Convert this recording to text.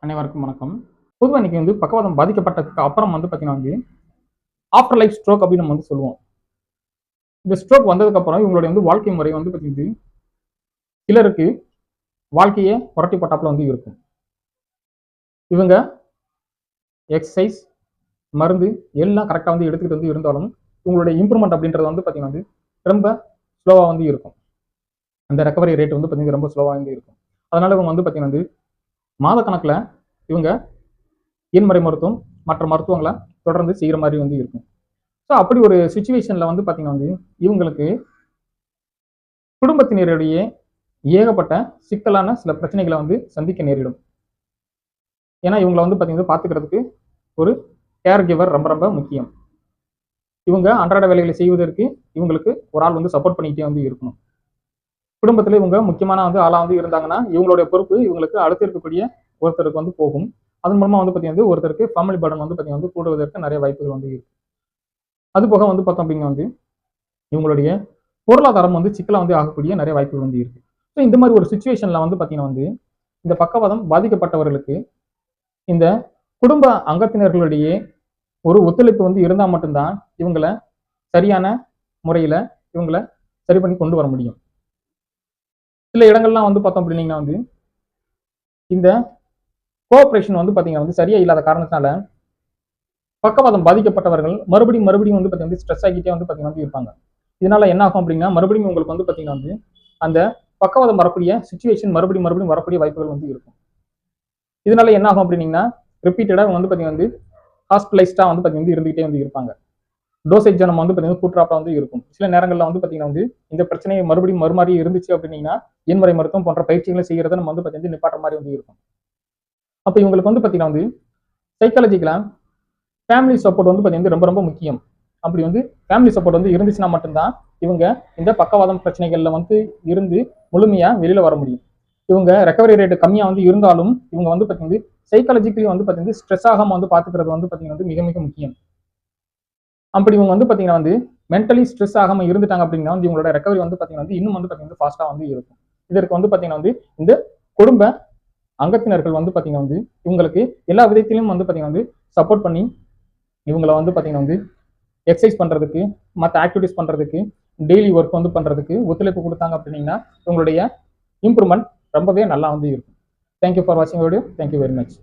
அனைவருக்கும் வணக்கம். பொதுவா இன்னைக்கு பக்கவாதம் பாதிக்கப்பட்டதுக்கு அப்புறம் பார்த்தீங்கன்னா ஆஃப்டர் லைஃப் ஸ்ட்ரோக் அப்படின்னு நம்ம சொல்லுவோம். இந்த ஸ்ட்ரோக் வந்ததுக்கு அப்புறம் இவங்களுடைய வாழ்க்கை முறை பார்த்தீங்கன்னா சிலருக்கு வாழ்க்கையே புரட்டி போட்டாப்புல இருக்கும். இவங்க எக்ஸர்சைஸ், மருந்து எல்லாம் கரெக்டா எடுத்துக்கிட்டு இருந்தாலும் இவங்களுடைய இம்ப்ரூவ்மெண்ட் அப்படின்றது பார்த்தீங்கன்னா ரொம்ப ஸ்லோவா இருக்கும். அந்த ரெக்கவரி ரேட் பார்த்தீங்கன்னா ரொம்ப ஸ்லோவா இருக்கும். அதனால இவங்க பார்த்தீங்கன்னா மாத கணக்குல இவங்க எண்மறை மருத்துவம் மற்ற மருத்துவங்களை தொடர்ந்து செய்கிற மாதிரி இருக்கும். ஸோ அப்படி ஒரு சுச்சுவேஷன்ல பார்த்தீங்கன்னா இவங்களுக்கு குடும்பத்தினரிடையே ஏகப்பட்ட சிக்கலான சில பிரச்சனைகளை சந்திக்க நேரிடும். ஏன்னா இவங்களை பார்த்தீங்கன்னா பார்த்துக்கிறதுக்கு ஒரு கேர் கிவர் ரொம்ப ரொம்ப முக்கியம். இவங்க அன்றாட வேலைகளை செய்வதற்கு இவங்களுக்கு ஒரு ஆள் சப்போர்ட் பண்ணிக்கிட்டே இருக்கணும். குடும்பத்தில் இவங்க முக்கியமான ஆளா இருந்தாங்கன்னா இவங்களுடைய பொறுப்பு இவங்களுக்கு அடுத்து இருக்கக்கூடிய ஒருத்தருக்கு போகும். அதன் மூலமா பார்த்தீங்கன்னா ஒருத்தருக்கு ஃபேமிலி பர்டன் பார்த்தீங்கன்னா கூடுவதற்கு நிறைய வாய்ப்புகள் இருக்கு. அது போக பார்த்தோம் அப்படின்னா இவங்களுடைய பொருளாதாரம் சிக்கலா ஆகக்கூடிய நிறைய வாய்ப்புகள் இருக்கு. ஸோ இந்த மாதிரி ஒரு சுச்சுவேஷன்ல பார்த்தீங்கன்னா இந்த பக்கவாதம் பாதிக்கப்பட்டவர்களுக்கு இந்த குடும்ப அங்கத்தினர்களுடைய ஒரு ஒத்துழைப்பு இருந்தால் மட்டும்தான் இவங்களை சரியான முறையில இவங்களை சரி பண்ணி கொண்டு வர முடியும். சில இடங்கள்லாம் பார்த்தோம் அப்படின்னீங்கன்னா இந்த கோஆபரேஷன் பார்த்தீங்கன்னா சரியா இல்லாத காரணத்தினால பக்கவாதம் பாதிக்கப்பட்டவர்கள் மறுபடியும் பார்த்தீங்கன்னா ஸ்ட்ரெஸ் ஆகிட்டே பார்த்தீங்கன்னா இருப்பாங்க. இதனால என்ன ஆகும் அப்படின்னா மறுபடியும் உங்களுக்கு பார்த்தீங்கன்னா அந்த பக்கவாதம் வரக்கூடிய சுச்சுவேஷன் மறுபடியும் வரக்கூடிய வாய்ப்புகள் இருக்கும். இதனால என்ன ஆகும் அப்படின்னீங்கன்னா ரிப்பீட்டடா பார்த்தீங்கன்னா ஹாஸ்பிட்டலைஸ்டா பார்த்தீங்கன்னா இருந்துகிட்டே இருப்பாங்க. டோசேஜ் நம்ம பார்த்தீங்கன்னா கூட்டுறாப்பா இருக்கும். சில நேரங்களில் பார்த்தீங்கன்னா இந்த பிரச்சனையை மறுபடியும் மறுமாறி இருந்துச்சு அப்படின்னீங்கன்னா எண்முறை மருத்துவம் போன்ற பயிற்சிகளை செய்யறதை நம்ம பார்த்தீங்கன்னா நிப்பாட்டுற மாதிரி இருக்கும். அப்போ இவங்களுக்கு பார்த்தீங்கன்னா சைக்காலஜிக்கலா ஃபேமிலி சப்போர்ட் பார்த்தீங்கன்னா ரொம்ப ரொம்ப முக்கியம். அப்படி ஃபேமிலி சப்போர்ட் இருந்துச்சுன்னா மட்டும்தான் இவங்க இந்த பக்கவாதம் பிரச்சனைகள்ல இருந்து முழுமையா வெளியில வர முடியும். இவங்க ரெக்கவரி ரேட் கம்மியா இருந்தாலும் இவங்க பார்த்தீங்கன்னா சைக்காலஜிக்கலி பார்த்தீங்கன்னா ஸ்ட்ரெஸ் ஆகாம பாத்துக்கிறது பார்த்தீங்கன்னா மிக மிக முக்கியம். அப்படி இவங்க பார்த்தீங்கன்னா மென்டலி ஸ்ட்ரெஸ் ஆகாம இருந்துட்டாங்க அப்படின்னா இவங்களோட ரெக்கவரி பார்த்தீங்கன்னா இன்னும் பார்த்தீங்கன்னா ஃபாஸ்டா இருக்கும். இதற்கு பார்த்தீங்கன்னா இந்த குடும்ப அங்கத்தினர்கள் பார்த்தீங்கன்னா இவங்களுக்கு எல்லா விதத்திலும் பார்த்தீங்கன்னா சப்போர்ட் பண்ணி இவங்களை பார்த்தீங்கன்னா எக்ஸசைஸ் பண்றதுக்கு மற்ற ஆக்டிவிட்டிஸ் பண்றதுக்கு டெய்லி ஒர்க் பண்றதுக்கு ஒத்துழைப்பு கொடுத்தாங்க அப்படின்னா உங்களுடைய இம்ப்ரூவ்மெண்ட் ரொம்பவே நல்லா இருக்கும். தேங்க்யூ ஃபார் வாட்சிங் வீடியோ. Thank you very much.